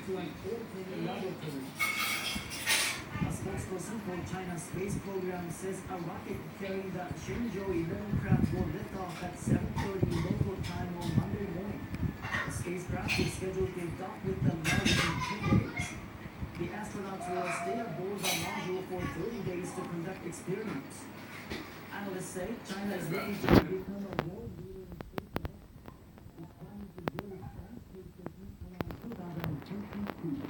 to an open laboratory. A spokesperson for China's space program says a rocket carrying the Shenzhou 11 craft will lift off at 7:30 local time on Monday morning. The spacecraft is scheduled to dock with the launch in 2 days. The astronauts will stay aboard the module for 30 days to conduct experiments. Analysts say China is looking to become a world leader in spaceflight. It's planning to build its own space station around 2022.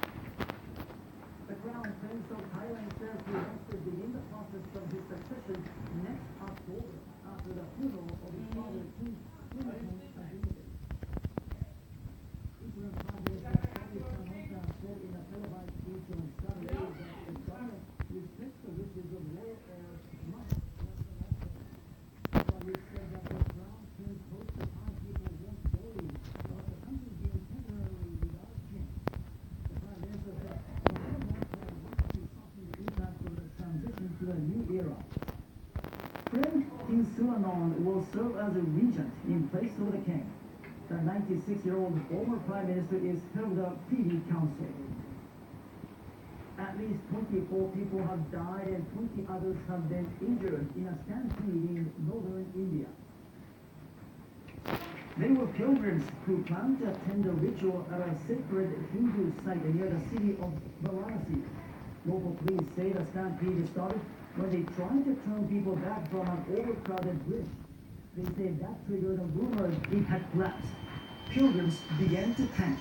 The Crown Prince of Thailand says he wants to begin the process of his succession next October after the funeral of his father, King Sejong. Interim Prime Minister Prayut Chan-o-cha said in a televised speech on Saturday that the government respects the wishes of royal heirs much less than also. Prayut said that the Crown Prince hopes the Thai people won't worry about the country being temporarily without him. The Prime Minister said to a new era. Prince King Suranon will serve as a regent in place of the king. The 96-year-old former prime minister is head of the Privy Council. At least 24 people have died and 20 others have been injured in a stampede in northern India. They were pilgrims who planned to attend a ritual at a sacred Hindu site near the city of Varanasi. Local police say the stampede started when they tried to turn people back from an overcrowded bridge. They say that triggered a rumor it had collapsed. Pilgrims began to panic.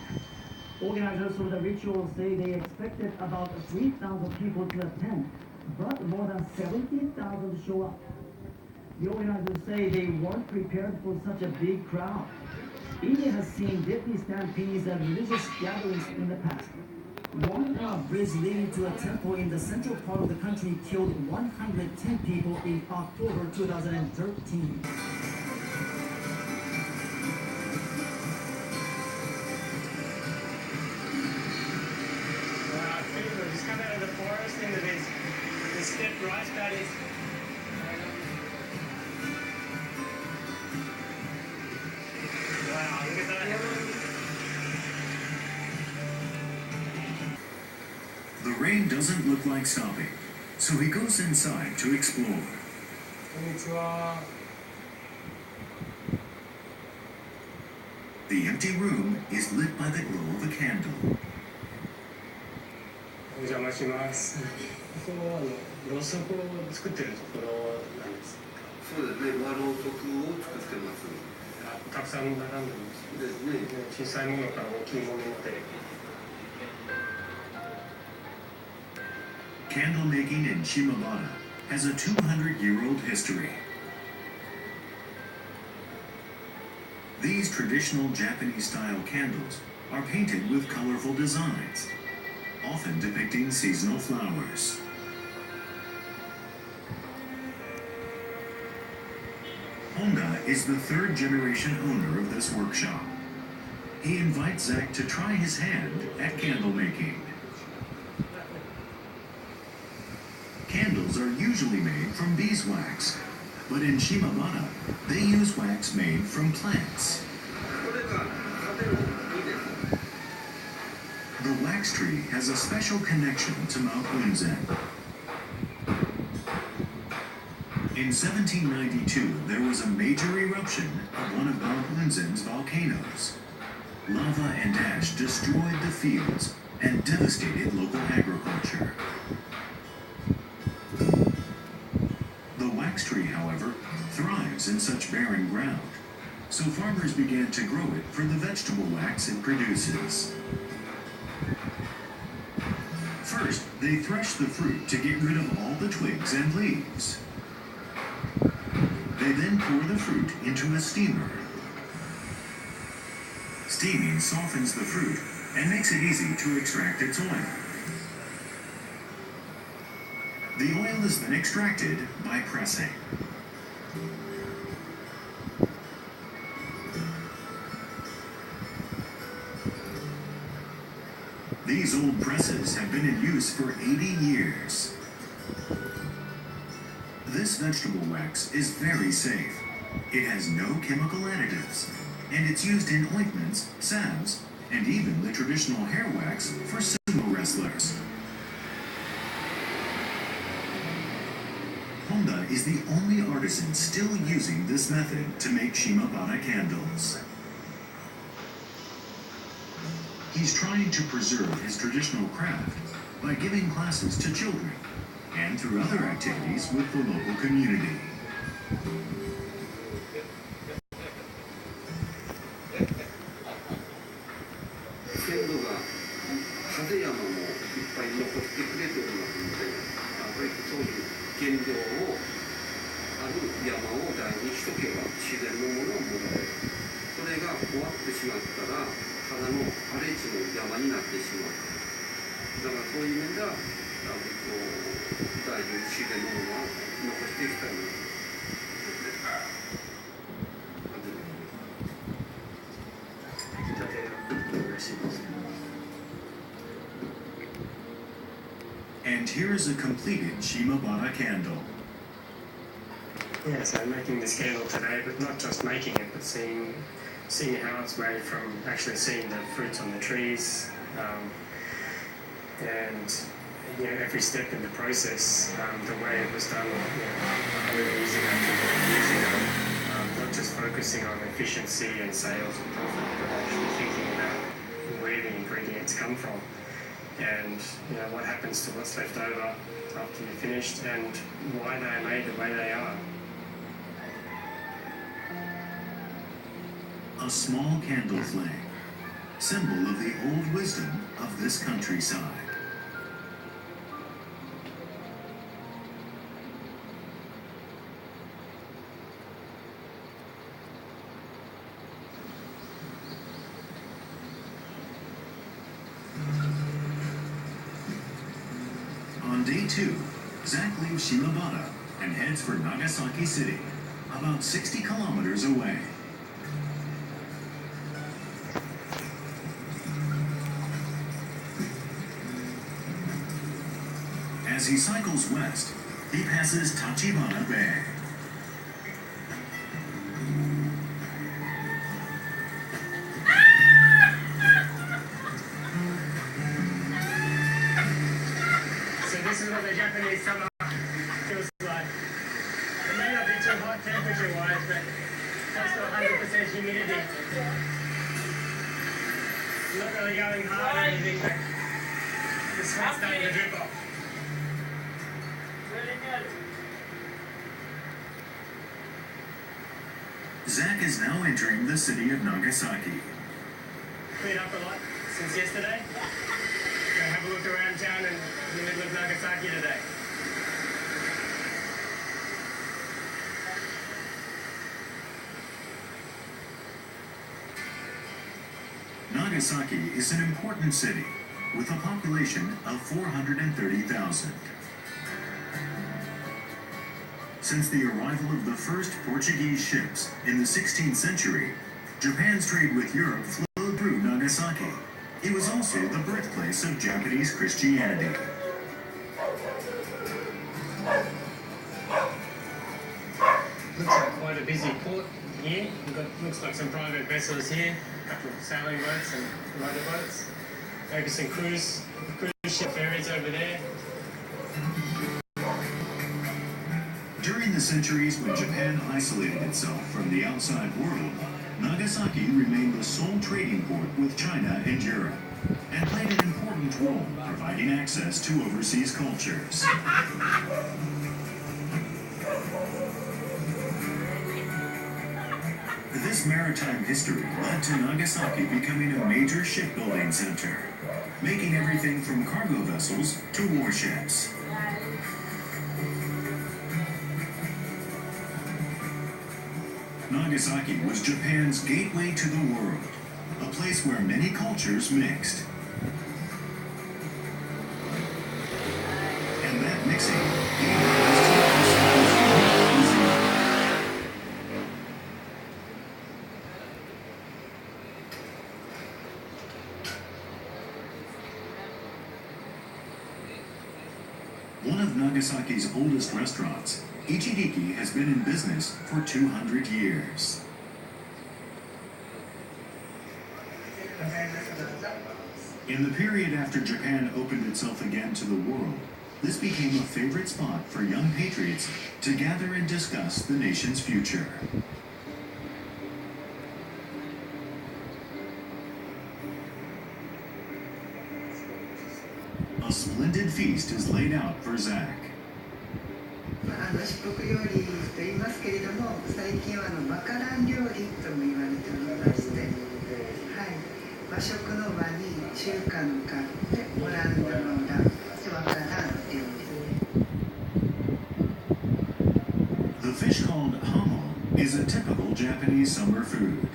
Organizers of the ritual say they expected about 3,000 people to attend, but more than 17,000 show up. The organizers say they weren't prepared for such a big crowd. India has seen deadly stampedes and religious gatherings in the past. One bridge leading to a temple in the central part of the country killed 110 people in October 2013. People just come out of the forest into this stepped rice paddies. Wow, look at that. The rain doesn't look like stopping, so he goes inside to explore. Konnichiwa. The empty room is lit by the glow of a candle. お邪魔します。ここはろうそくを作ってるところなんですか。そうですね、ろうそくを作ってます。たくさん並んでますですね。小さいものから大きいものまで。Candle making in Shimabara has a 200-year-old history. These traditional Japanese-style candles are painted with colorful designs, often depicting seasonal flowers. Honda is the third-generation owner of this workshop. He invites Zach to try his hand at candle making. Candles are usually made from beeswax, but in Shimabara, they use wax made from plants. The wax tree has a special connection to Mount Unzen. In 1792, there was a major eruption of one of Mount Unzen's volcanoes. Lava and ash destroyed the fields and devastated local agriculture. The wax tree, however, thrives in such barren ground, so farmers began to grow it for the vegetable wax it produces. First, they thresh the fruit to get rid of all the twigs and leaves. They then pour the fruit into a steamer. Steaming softens the fruit and makes it easy to extract its oil. The oil is then extracted by pressing. These old presses have been in use for 80 years. This vegetable wax is very safe. It has no chemical additives, and it's used in ointments, salves, and even the traditional hair wax for sumo wrestlers. Honda is the only artisan still using this method to make Shimabara candles. He's trying to preserve his traditional craft by giving classes to children and through other activities with the local community. And here is a completed Shimabara candle. Yeah, so making this candle today, but not just making it, but seeing how it's made from actually seeing the fruits on the trees, and every step in the process, the way it was done, really using not just focusing on efficiency and sales and profit, but actually thinking about where the ingredients come from, and what happens to what's left over after you're finished, and why they're made the way they are. A small candle flame, symbol of the old wisdom of this countryside. On day 2, Zach leaves Shimabara and heads for Nagasaki City, about 60 kilometers away. As he cycles west, he passes Tachibana Bay. So this is what the Japanese summer feels like. It may not be too hot temperature-wise, but close to 100% humidity. Not really going hard or anything, but the sweat's starting to drip off. Zach is now entering the city of Nagasaki. Cleared up a lot since yesterday. Gonna have a look around town and in the middle of Nagasaki today. Nagasaki is an important city with a population of 430,000. Since the arrival of the first Portuguese ships in the 16th century, Japan's trade with Europe flowed through Nagasaki. It was also the birthplace of Japanese Christianity. Looks like quite a busy port here. We've got, looks like some private vessels here, a couple of sailing boats and motorboats. Maybe some cruise ship ferries over there. During the centuries when Japan isolated itself from the outside world, Nagasaki remained the sole trading port with China and Europe, and played an important role providing access to overseas cultures. This maritime history led to Nagasaki becoming a major shipbuilding center, making everything from cargo vessels to warships. Nagasaki was Japan's gateway to the world, a place where many cultures mixed. And that mixing gave rise to Nagasaki's unique cuisine. One of Nagasaki's oldest restaurants, Ichiriki, has been in business for 200 years. In the period after Japan opened itself again to the world, this became a favorite spot for young patriots to gather and discuss the nation's future. A splendid feast is laid out for Zach. 七福料理と言いますけれども、最近はマカラン料理とも言われておりまして、はい、和食の和に中華の華でオランダのラでマカラン料理。The fish called hamo is a typical Japanese summer food.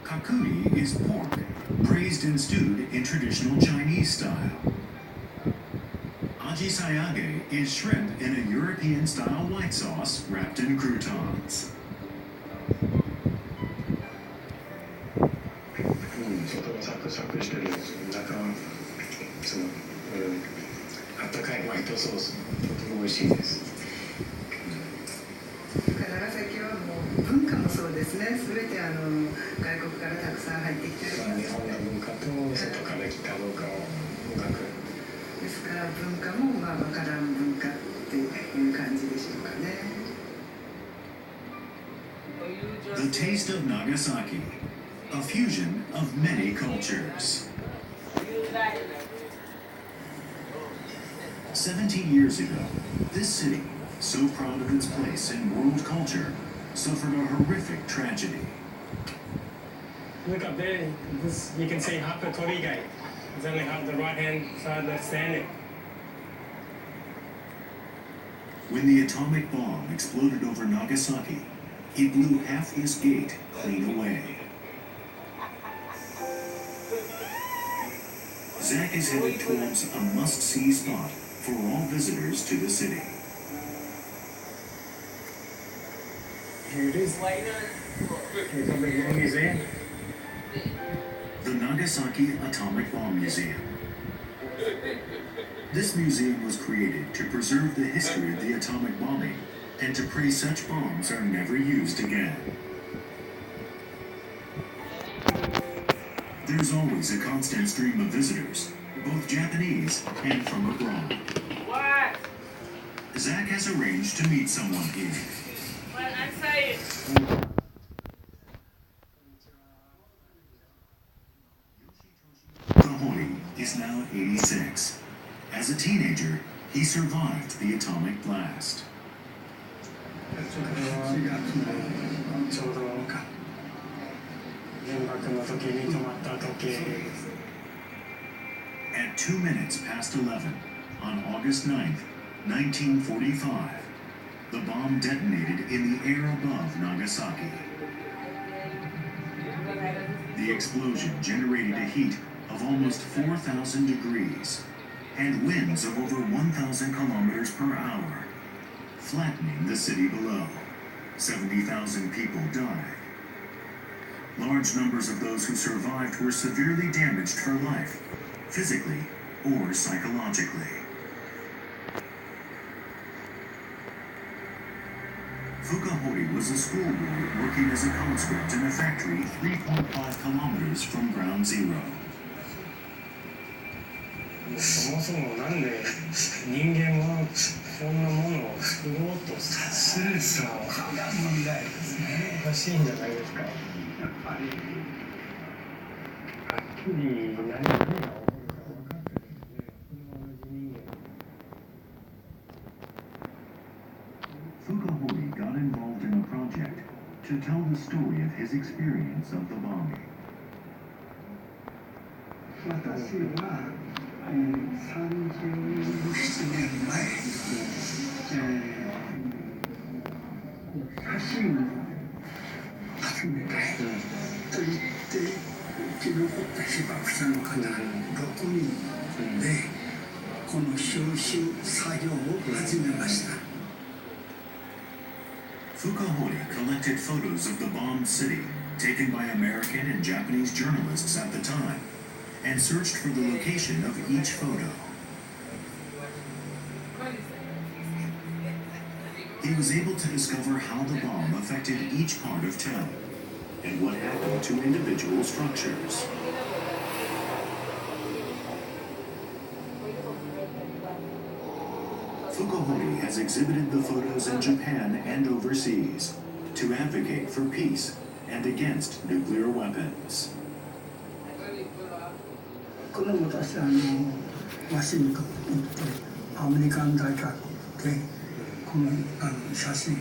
Kakuni is pork, braised and stewed in traditional Chinese style. Ajisayage is shrimp in a European-style white sauce wrapped in croutons. 外がサクサクしてる中はその、あったかいホワイトソースとても美味しいです。長崎はもう文化もそうですね。すべて外国からたくさん入ってきてる。日本の文化と外から来た文化をうまく。ですから文化もわからん文化っていう感じでしょうかね。The taste of Nagasaki, a fusion of many cultures. 70 years ago, this city, so proud of its place in world culture, suffered a horrific tragedy. Look up there, this, you can see Hapa Torigai. It's only half the right hand side that's standing. When the atomic bomb exploded over Nagasaki, it blew half this gate clean away. Zach is headed towards a must-see spot for all visitors to the city. Here it is. Here's a big museum. The Nagasaki Atomic Bomb Museum. This museum was created to preserve the history of the atomic bombing and to pray such bombs are never used again. There's always a constant stream of visitors, both Japanese and from abroad. What? Zach has arranged to meet someone here. What? I'm saying. Kahori is now 86. As a teenager, he survived the atomic blast. ちょうど原爆の時に止まった時計です。 At 2 minutes past 11, on August 9th, 1945, the bomb detonated in the air above Nagasaki. The explosion generated a heat of almost 4,000 degrees and winds of over 1,000 kilometers per hour, flattening the city below. 70,000 people died. Large numbers of those who survived were severely damaged for life, physically or psychologically. Fukahori was a schoolboy working as a conscript in a factory 3.5 kilometers from ground zero. そもそもなんで人間はそんなものを作ろうとするか問題ですね。おかしいんじゃないですか。やっぱりはっきり何が起こるか分かってるんで、これは同じ人間。Fukahori got involved in a project to tell the story of his experience of the bombing. 私は37年前写真を集めたいと言って生き残った被爆者の方6人でこの収集作業を始めました。 Fukahori collected photos of the bombed city taken by American and Japanese journalists at the time and searched for the location of each photo. He was able to discover how the bomb affected each part of town and what happened to individual structures. Fukuhori has exhibited the photos in Japan and overseas to advocate for peace and against nuclear weapons. これも私ワシントンに行ってアメリカン大学でこの写真